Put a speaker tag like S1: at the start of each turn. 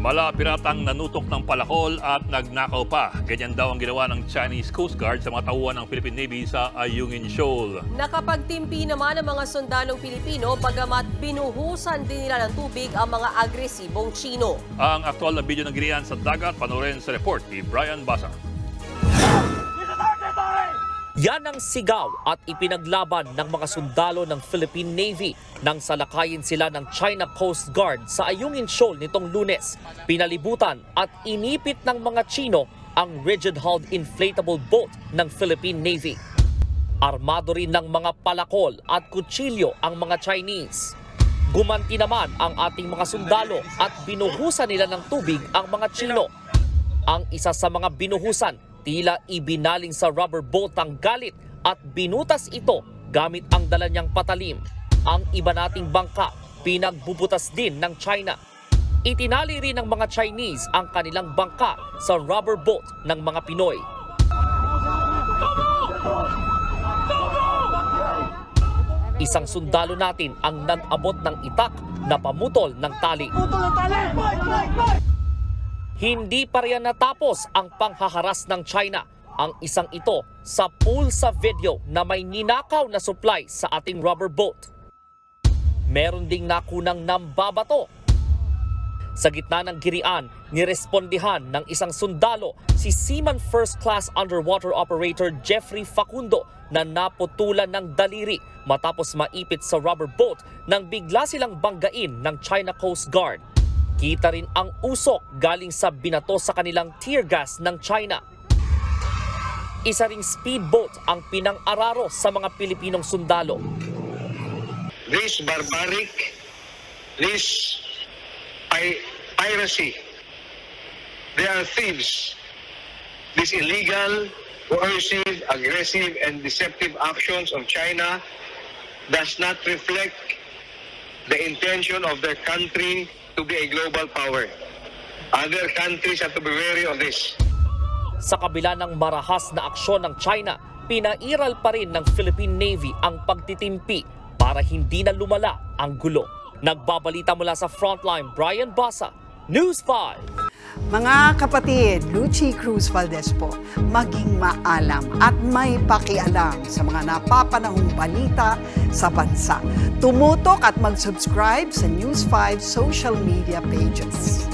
S1: Bala piratang nanutok ng palakol at nagnakaw pa. Ganyan daw ang ginawa ng Chinese Coast Guard sa mga tauhan ng Philippine Navy sa Ayungin Shoal.
S2: Nakapagtimpi naman ang mga sundalong Pilipino bagamat binuhusan din nila ng tubig ang mga agresibong Chino.
S1: Ang aktual na video ng ginian sa dagat, panoorin sa report ni Brian Basa.
S3: Yan ang sigaw at ipinaglaban ng mga sundalo ng Philippine Navy nang salakayin sila ng China Coast Guard sa Ayungin Shoal nitong Lunes. Pinalibutan at inipit ng mga Chino ang rigid-hulled inflatable boat ng Philippine Navy. Armado rin ng mga palakol at kutsilyo ang mga Chinese. Gumanti naman ang ating mga sundalo at binuhusan nila ng tubig ang mga Chino. Ang isa sa mga binuhusan, tila ibinaling sa rubber boat ang galit at binutas ito gamit ang dala niyang patalim. Ang iba nating bangka, pinagbubutas din ng China. Itinali rin ng mga Chinese ang kanilang bangka sa rubber boat ng mga Pinoy. Isang sundalo natin ang nag-abot ng itak na pamutol ng tali. Hindi pa riyan natapos ang panghaharas ng China. Ang isang ito sa pool sa video na may ninakaw na supply sa ating rubber boat. Meron ding nakunang nambabato. Sa gitna ng girian, nirespondihan ng isang sundalo si Seaman First Class Underwater Operator Jeffrey Facundo na naputulan ng daliri matapos maipit sa rubber boat nang bigla silang banggain ng China Coast Guard. Kita rin ang usok galing sa binato sa kanilang tear gas ng China. Isa ring speedboat ang pinang-araro sa mga Pilipinong sundalo.
S4: This barbaric, this piracy, they are thieves. This illegal, coercive, aggressive, and deceptive actions of China does not reflect the intention of their country to be a global power. Other countries have to be wary of this.
S3: Sa kabila ng marahas na aksyon ng China, pinairal pa rin ng Philippine Navy ang pagtitimpi para hindi na lumala ang gulo. Nagbabalita mula sa Frontline, Brian Basa, News 5.
S5: Mga kapatid, Lucy Cruz Valdez po, maging maalam at may pakialam sa mga napapanahong balita sa bansa. Tumutok at mag-subscribe sa News 5 social media pages.